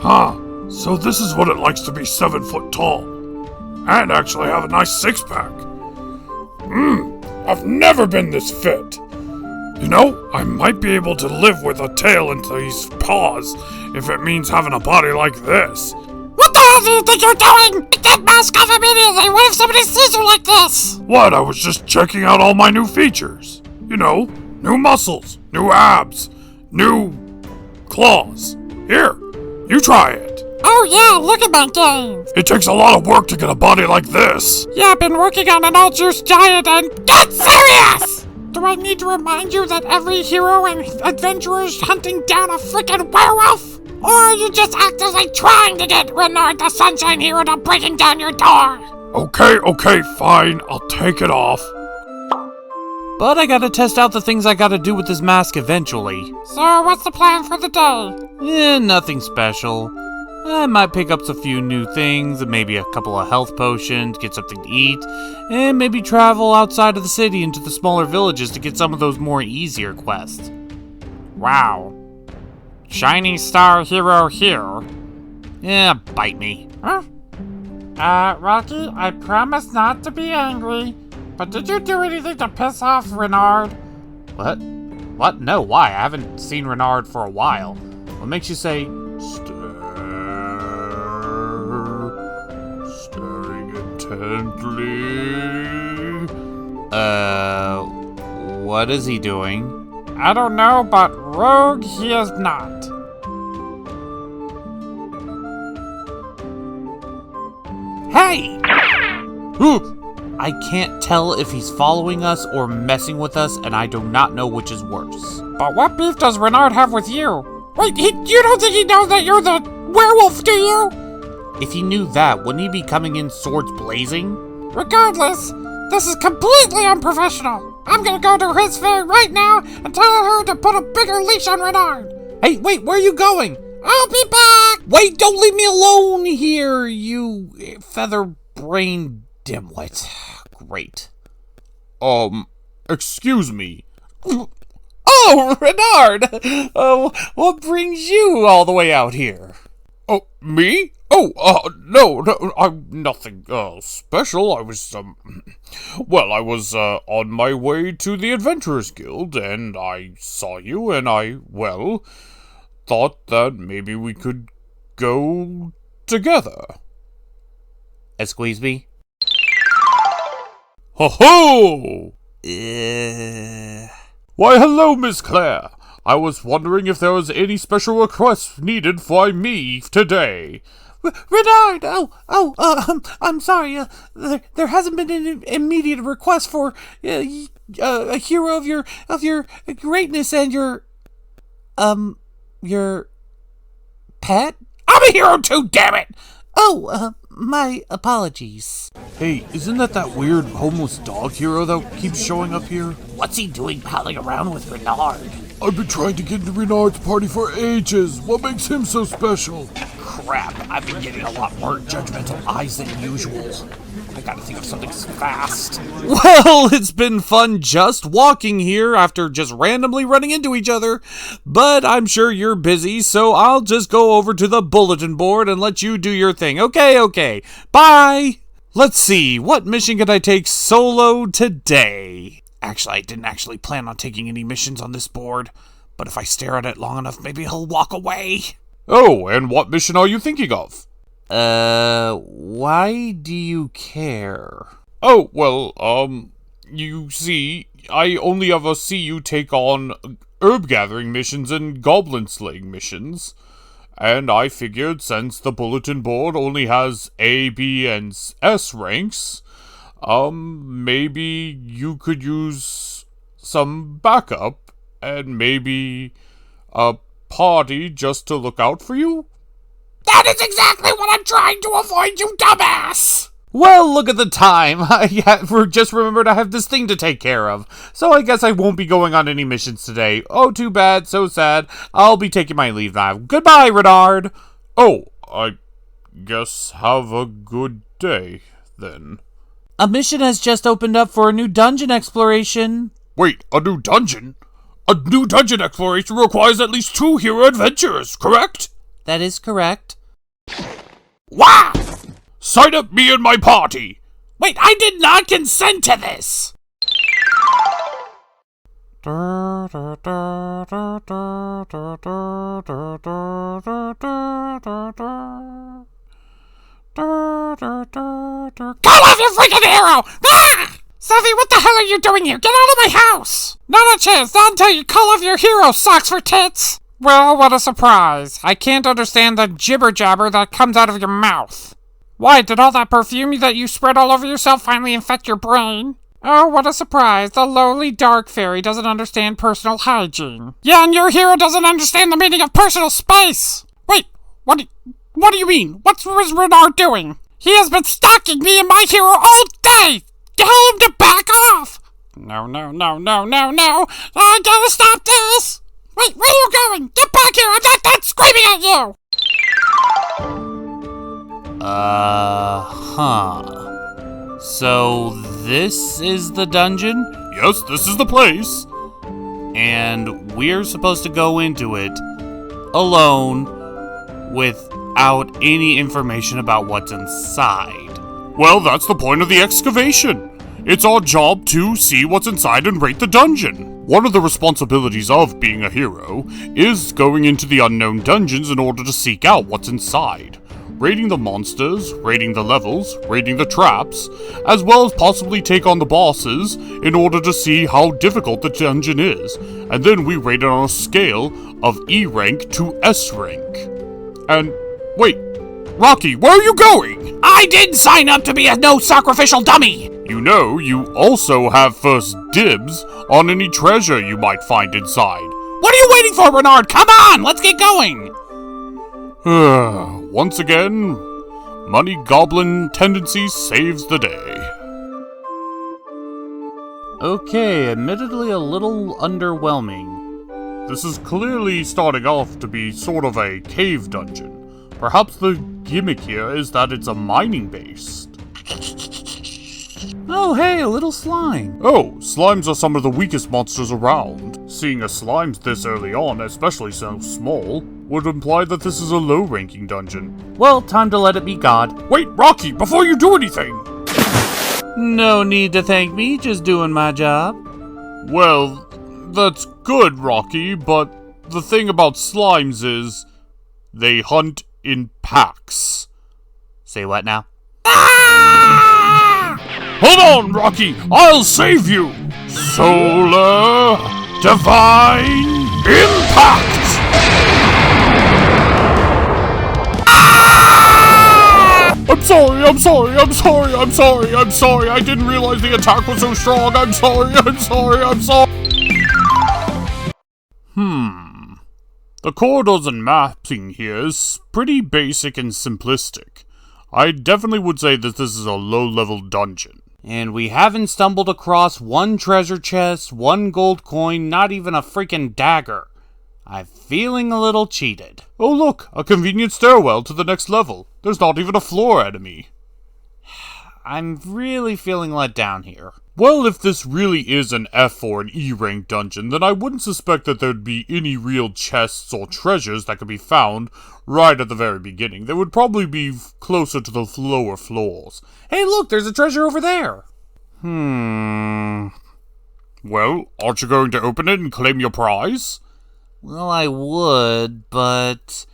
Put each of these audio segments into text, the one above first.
Huh, so this is what it likes to be 7 foot tall. And actually have a nice six-pack. I've never been this fit. You know, I might be able to live with a tail into these paws if it means having a body like this. What the hell do you think you're doing? Take that mask off immediately! What if somebody sees you like this? What? I was just checking out all my new features. You know, new muscles, new abs, new claws. Here, you try it. Oh yeah, look at my gains. It takes a lot of work to get a body like this. Yeah, I've been working on an all-juice diet and... Get serious! Do I need to remind you that every hero and adventurer is hunting down a freaking werewolf? Or are you just actively trying to get Renard the Sunshine Hero to breaking down your door? Okay, fine. I'll take it off. But I gotta test out the things I gotta do with this mask eventually. So, what's the plan for the day? Nothing special. I might pick up a few new things, maybe a couple of health potions, get something to eat, and maybe travel outside of the city into the smaller villages to get some of those more easier quests. Wow. Shiny Star Hero here. Bite me. Huh? Rocky, I promise not to be angry, but did you do anything to piss off Renard? What? What? No, why? I haven't seen Renard for a while. What makes you say... Staring intently. What is he doing? I don't know, but rogue he is not. Hey! I can't tell if he's following us or messing with us, and I do not know which is worse. But what beef does Renard have with you? Wait, you don't think he knows that you're the werewolf, do you? If he knew that, wouldn't he be coming in swords blazing? Regardless, this is completely unprofessional. I'm gonna go to his fair right now and tell her to put a bigger leash on Renard. Hey, wait, where are you going? I'll be back! Wait, don't leave me alone here, you feather-brained dimwit. Great. Excuse me. Oh, Renard! What brings you all the way out here? Oh, me? No, I'm nothing, special. I was, I was, on my way to the Adventurers Guild, and I saw you, and I, thought that maybe we could go together. Squeeze me? Ho-ho! Why, hello, Miss Claire. I was wondering if there was any special requests needed for me today. Renard! I'm sorry. There hasn't been an immediate request for a hero of your greatness and your pet. I'm a hero too, damn it! My apologies. Hey, isn't that weird homeless dog hero that keeps showing up here? What's he doing palling around with Renard? I've been trying to get into Renard's party for ages. What makes him so special? Crap, I've been getting a lot more judgmental eyes than usual. I gotta think of something fast. Well, it's been fun just walking here after just randomly running into each other. But I'm sure you're busy, so I'll just go over to the bulletin board and let you do your thing. Okay. Bye! Let's see, what mission can I take solo today? Actually, I didn't actually plan on taking any missions on this board, but if I stare at it long enough, maybe he'll walk away. Oh, and what mission are you thinking of? Why do you care? Oh, well, you see, I only ever see you take on herb gathering missions and goblin slaying missions. And I figured since the bulletin board only has A, B, and S ranks, maybe you could use some backup and maybe a party just to look out for you? That is exactly what I'm trying to avoid, you dumbass! Well, look at the time. I just remembered I have this thing to take care of. So I guess I won't be going on any missions today. Oh, too bad. So sad. I'll be taking my leave now. Goodbye, Renard. Oh, I guess have a good day, then. A mission has just opened up for a new dungeon exploration. Wait, a new dungeon? A new dungeon exploration requires at least 2 hero adventurers, correct? That is correct. Wow! Sign up me and my party! Wait, I did not consent to this! Call off your freaking hero! Ah! Savvy, what the hell are you doing here? Get out of my house! Not a chance, not until you call off your hero, socks for tits! Well, what a surprise. I can't understand the jibber-jabber that comes out of your mouth. Why, did all that perfume that you spread all over yourself finally infect your brain? Oh, what a surprise. The lowly dark fairy doesn't understand personal hygiene. Yeah, and your hero doesn't understand the meaning of personal space! Wait, what do you mean? What's Renard doing? He has been stalking me and my hero all day! Tell him to back off! No. I gotta stop this! Wait, where are you going? Get back here! I'm not done screaming at you! So, this is the dungeon? Yes, this is the place. And we're supposed to go into it alone without any information about what's inside. Well, that's the point of the excavation. It's our job to see what's inside and rate the dungeon. One of the responsibilities of being a hero is going into the unknown dungeons in order to seek out what's inside. Raiding the monsters, raiding the levels, raiding the traps, as well as possibly take on the bosses in order to see how difficult the dungeon is. And then we rate it on a scale of E rank to S rank. And wait, Rocky, where are you going? I didn't sign up to be a no-sacrificial dummy! You know, you also have first dibs on any treasure you might find inside. What are you waiting for, Renard? Come on, let's get going! Once again, Money Goblin tendency saves the day. Okay, admittedly a little underwhelming. This is clearly starting off to be sort of a cave dungeon. Perhaps the gimmick here is that it's a mining base. Oh, hey, a little slime. Oh, slimes are some of the weakest monsters around. Seeing a slime this early on, especially so small, would imply that this is a low-ranking dungeon. Well, time to let it be God. Wait, Rocky, before you do anything! No need to thank me, just doing my job. Well, that's good, Rocky, but the thing about slimes is they hunt in packs. Say what now? Hold on, Rocky! I'll save you! Solar Divine Impact! I'm sorry. I didn't realize the attack was so strong. I'm sorry. The corridors and mapping here is pretty basic and simplistic. I definitely would say that this is a low-level dungeon. And we haven't stumbled across one treasure chest, one gold coin, not even a freaking dagger. I'm feeling a little cheated. Oh look, a convenient stairwell to the next level. There's not even a floor enemy. I'm really feeling let down here. Well, if this really is an F or an E rank dungeon, then I wouldn't suspect that there'd be any real chests or treasures that could be found right at the very beginning. They would probably be closer to the lower floors. Hey look, there's a treasure over there! Well, aren't you going to open it and claim your prize? Well, I would, but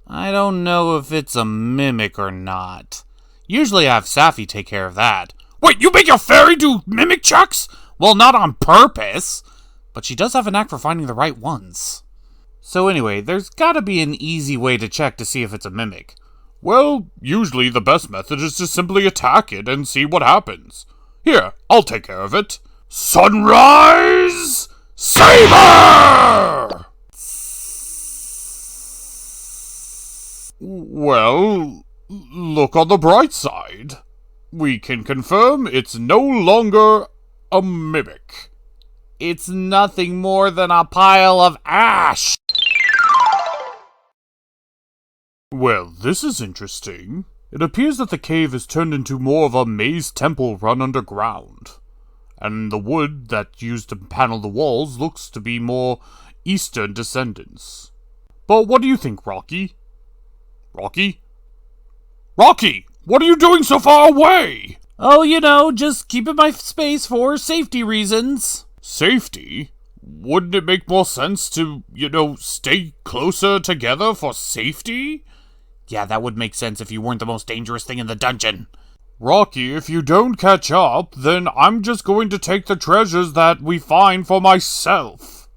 I don't know if it's a mimic or not. Usually I have Safi take care of that. Wait, you make your fairy do mimic checks? Well, not on purpose, but she does have a knack for finding the right ones. So anyway, there's gotta be an easy way to check to see if it's a mimic. Well, usually the best method is to simply attack it and see what happens. Here, I'll take care of it. Sunrise Saber! Well, look on the bright side. We can confirm it's no longer a mimic. It's nothing more than a pile of ash! Well, this is interesting. It appears that the cave has turned into more of a maze temple run underground. And the wood that used to panel the walls looks to be more Eastern descendants. But what do you think, Rocky? Rocky? Rocky! What are you doing so far away? Oh, you know, just keeping my space for safety reasons. Safety? Wouldn't it make more sense to, stay closer together for safety? Yeah, that would make sense if you weren't the most dangerous thing in the dungeon. Rocky, if you don't catch up, then I'm just going to take the treasures that we find for myself.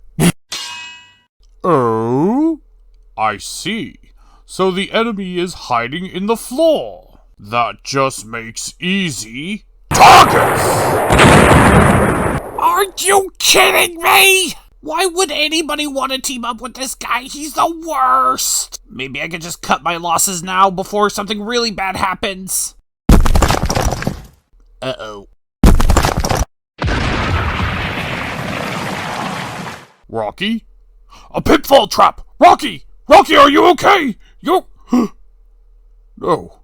Oh? I see. So the enemy is hiding in the floor. That just makes easy targets! Are you kidding me? Why would anybody want to team up with this guy? He's the worst! Maybe I could just cut my losses now before something really bad happens. Uh-oh. Rocky? A pitfall trap! Rocky! Rocky, are you okay? No. No.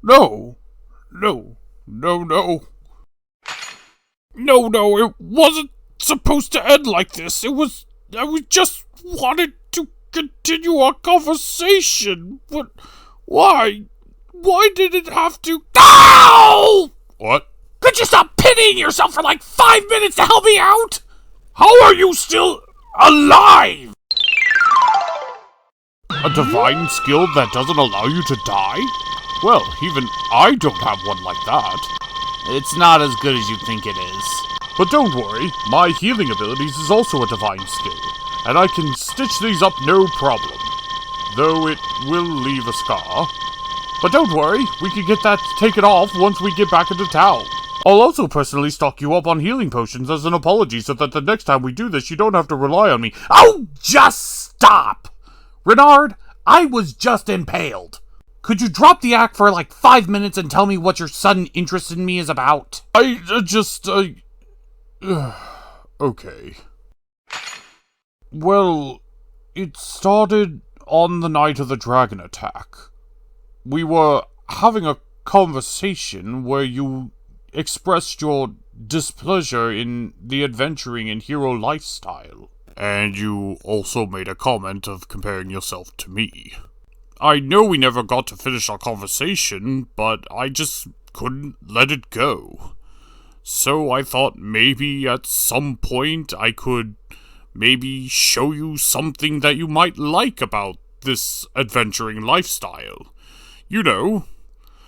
No. No. No, it wasn't supposed to end like this. I just wanted to continue our conversation, but why? Why did it have to— No! What? Could you stop pitying yourself for like 5 minutes to help me out? How are you still alive? A divine skill that doesn't allow you to die? Well, even I don't have one like that. It's not as good as you think it is. But don't worry, my healing abilities is also a divine skill, and I can stitch these up no problem. Though it will leave a scar. But don't worry, we can get that taken off once we get back into town. I'll also personally stock you up on healing potions as an apology so that the next time we do this you don't have to rely on me. Oh, just stop! Renard, I was just impaled. Could you drop the act for like 5 minutes and tell me what your sudden interest in me is about? Okay. Well, it started on the night of the dragon attack. We were having a conversation where you expressed your displeasure in the adventuring and hero lifestyle. And you also made a comment of comparing yourself to me. I know we never got to finish our conversation, but I just couldn't let it go. So I thought maybe at some point I could maybe show you something that you might like about this adventuring lifestyle. You know,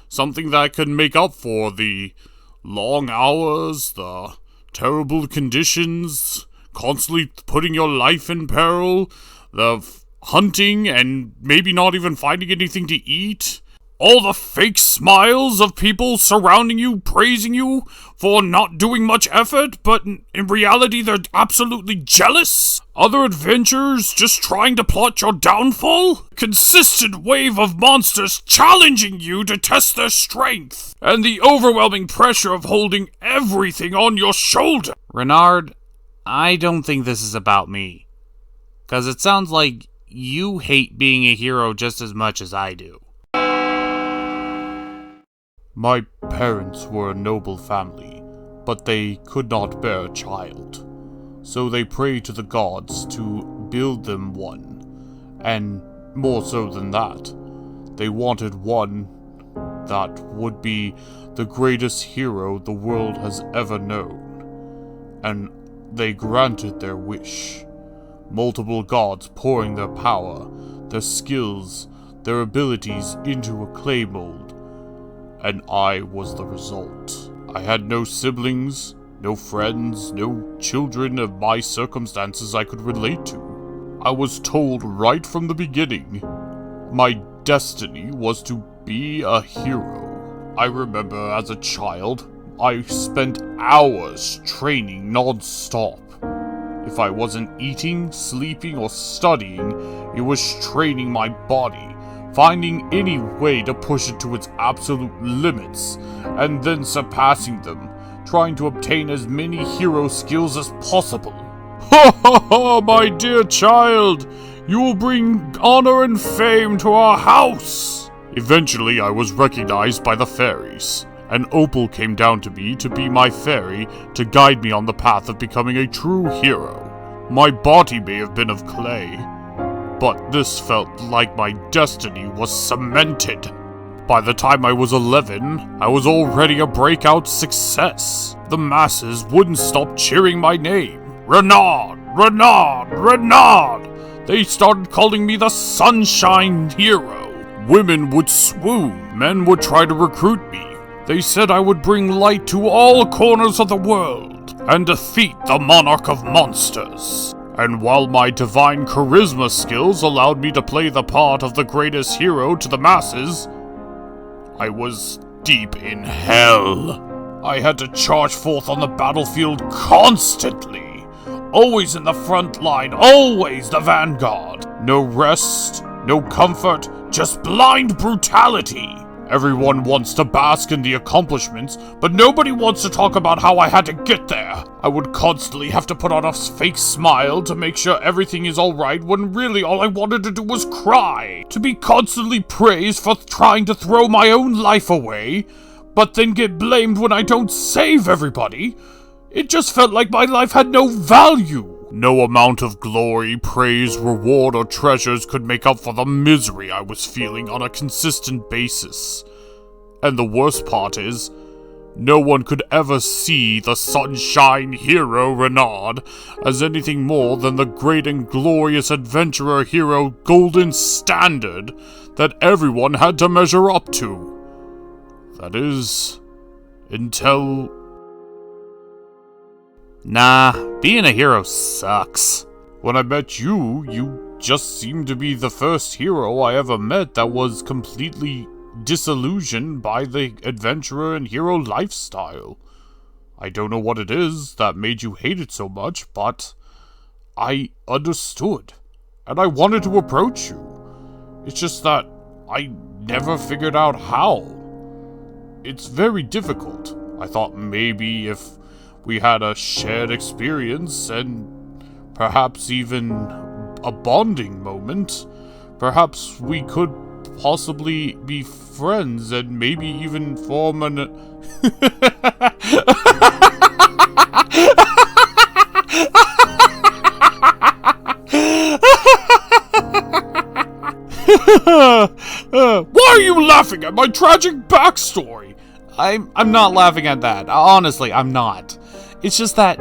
something that can make up for the long hours, the terrible conditions, constantly putting your life in peril, the hunting and maybe not even finding anything to eat, all the fake smiles of people surrounding you, praising you for not doing much effort, but in reality they're absolutely jealous. Other adventurers just trying to plot your downfall. Consistent wave of monsters challenging you to test their strength. And the overwhelming pressure of holding everything on your shoulder. Renard, I don't think this is about me. 'Cause it sounds like you hate being a hero just as much as I do. My parents were a noble family, but they could not bear a child. So they prayed to the gods to build them one. And more so than that, they wanted one that would be the greatest hero the world has ever known. And they granted their wish. Multiple gods pouring their power, their skills, their abilities into a clay mold. And I was the result. I had no siblings, no friends, no children of my circumstances I could relate to. I was told right from the beginning, my destiny was to be a hero. I remember as a child, I spent hours training non-stop. If I wasn't eating, sleeping, or studying, it was training my body, finding any way to push it to its absolute limits, and then surpassing them, trying to obtain as many hero skills as possible. Ha ha ha, my dear child! You will bring honor and fame to our house! Eventually, I was recognized by the fairies, and Opal came down to me to be my fairy to guide me on the path of becoming a true hero. My body may have been of clay, But this felt like my destiny was cemented. By the time I was 11, I was already a breakout success. The masses wouldn't stop cheering my name. Renard! Renard! Renard! They started calling me the Sunshine Hero. Women would swoon. Men would try to recruit me. They said I would bring light to all corners of the world and defeat the Monarch of Monsters. And while my divine charisma skills allowed me to play the part of the greatest hero to the masses, I was deep in hell. I had to charge forth on the battlefield constantly. Always in the front line, always the vanguard. No rest, no comfort, just blind brutality. Everyone wants to bask in the accomplishments, but nobody wants to talk about how I had to get there. I would constantly have to put on a fake smile to make sure everything is alright when really all I wanted to do was cry. To be constantly praised for trying to throw my own life away, but then get blamed when I don't save everybody. It just felt like my life had no value. No amount of glory, praise, reward, or treasures could make up for the misery I was feeling on a consistent basis. And the worst part is, no one could ever see the Sunshine Hero Renard as anything more than the great and glorious adventurer hero golden standard that everyone had to measure up to. That is, until... Nah, being a hero sucks. When I met you, you just seemed to be the first hero I ever met that was completely disillusioned by the adventurer and hero lifestyle. I don't know what it is that made you hate it so much, but I understood, and I wanted to approach you. It's just that I never figured out how. It's very difficult. I thought maybe if we had a shared experience and perhaps even a bonding moment, perhaps we could possibly be friends and maybe even form an... Why are you laughing at my tragic backstory? I'm not laughing at that. Honestly, I'm not. It's just that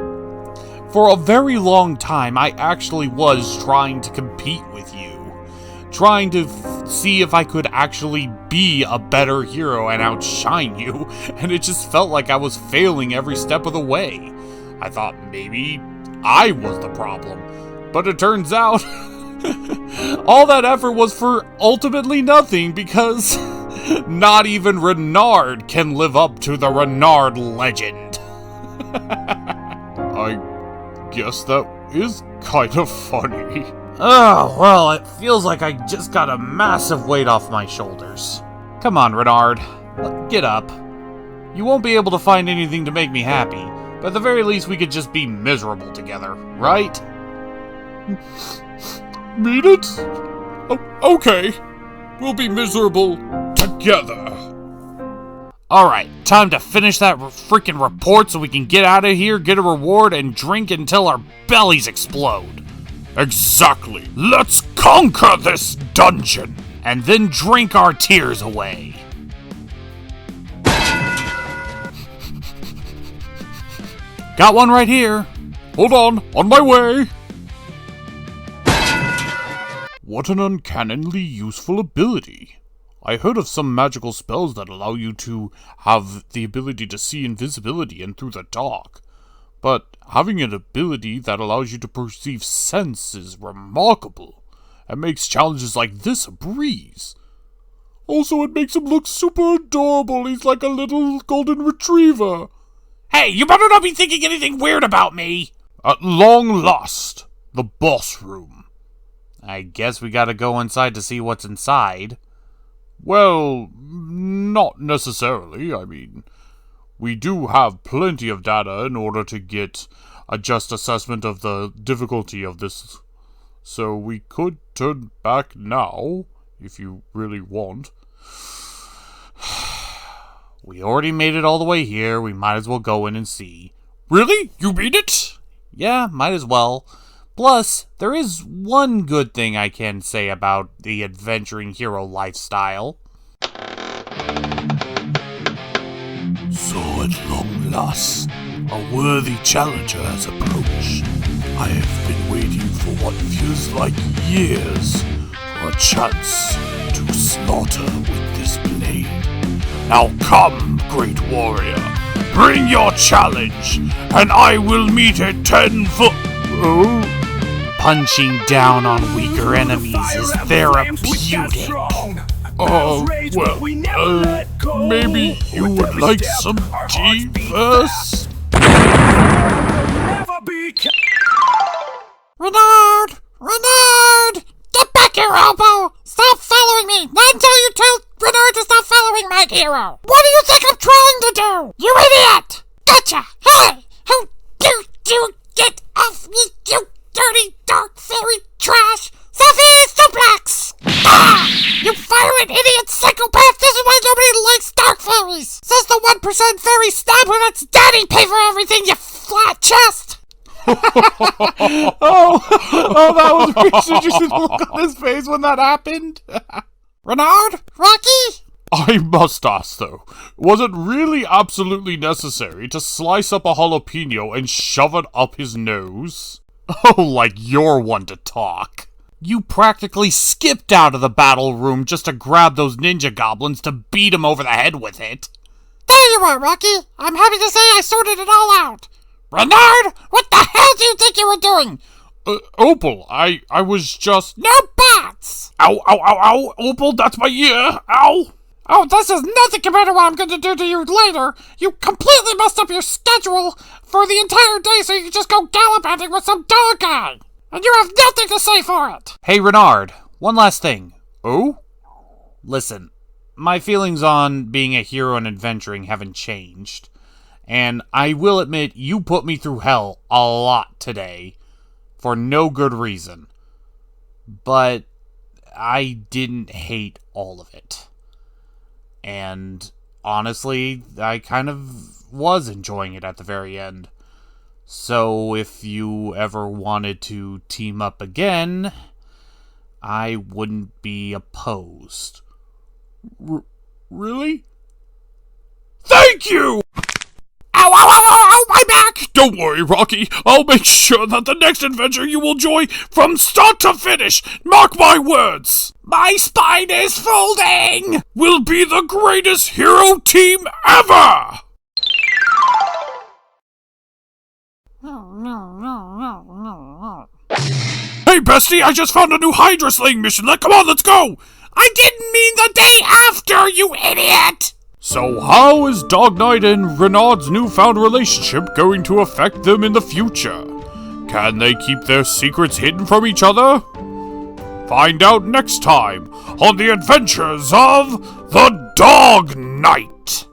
for a very long time, I actually was trying to compete with you. Trying to see if I could actually be a better hero and outshine you, and it just felt like I was failing every step of the way. I thought maybe I was the problem, but it turns out all that effort was for ultimately nothing because not even Renard can live up to the Renard legend. I guess that is kind of funny. Oh, well, it feels like I just got a massive weight off my shoulders. Come on, Renard. Get up. You won't be able to find anything to make me happy, but at the very least we could just be miserable together, right? Mean it? Oh, okay. We'll be miserable together. Alright, time to finish that freaking report so we can get out of here, get a reward, and drink until our bellies explode. Exactly. Let's conquer this dungeon. And then drink our tears away. Got one right here. Hold on my way. What an uncannily useful ability. I heard of some magical spells that allow you to have the ability to see invisibility and through the dark. But having an ability that allows you to perceive sense is remarkable, and makes challenges like this a breeze. Also, it makes him look super adorable. He's like a little golden retriever. Hey, you better not be thinking anything weird about me! At long last, the boss room. I guess we gotta go inside to see what's inside. Well, not necessarily. I mean, we do have plenty of data in order to get a just assessment of the difficulty of this. So we could turn back now, if you really want. We already made it all the way here. We might as well go in and see. Really? You mean it? Yeah, might as well. Plus, there is one good thing I can say about the adventuring hero lifestyle. So at long last, a worthy challenger has approached. I have been waiting for what feels like years for a chance to slaughter with this blade. Now come, great warrior, bring your challenge, and I will meet it 10 foot. Oh? Punching down on weaker enemies is therapeutic. Maybe you would like some tea first? Renard! Get back here, Elbow! Stop following me! Not until you tell Renard to stop following my hero! What do you think I'm trying to do? You idiot! Gotcha! Hey! How dare you get off me, you dirty dark fairy trash! Sapphire Suplex! Ah! You violent idiot psychopath! This is why nobody likes dark fairies! Says the 1% fairy snob who lets daddy pay for everything, you flat chest! that was pretty interesting look on his face when that happened. Renard? Rocky? I must ask, though, was it really absolutely necessary to slice up a jalapeno and shove it up his nose? Oh, like you're one to talk. You practically skipped out of the battle room just to grab those ninja goblins to beat him over the head with it. There you are, Rocky. I'm happy to say I sorted it all out. Renard, what the hell do you think you were doing? Opal, I was just... No bats! Ow, ow, ow, ow, Opal, that's my ear, ow! Oh, this is nothing compared to what I'm going to do to you later. You completely messed up your schedule for the entire day so you can just go gallivanting with some dog guy. And you have nothing to say for it. Hey, Renard, one last thing. Oh? Listen, my feelings on being a hero and adventuring haven't changed. And I will admit, you put me through hell a lot today, for no good reason. But I didn't hate all of it. And honestly, I kind of was enjoying it at the very end. So if you ever wanted to team up again, I wouldn't be opposed. Really? Thank you! Ow, ow, ow, ow, ow, my back! Don't worry, Rocky. I'll make sure that the next adventure you will enjoy from start to finish, mark my words, my spine is folding! Will be the greatest hero team ever! Hey, bestie, I just found a new Hydra slaying mission. Come on, let's go! I didn't mean the day after, you idiot! So how is Dog Knight and Renard's newfound relationship going to affect them in the future? Can they keep their secrets hidden from each other? Find out next time on the adventures of the Dog Knight!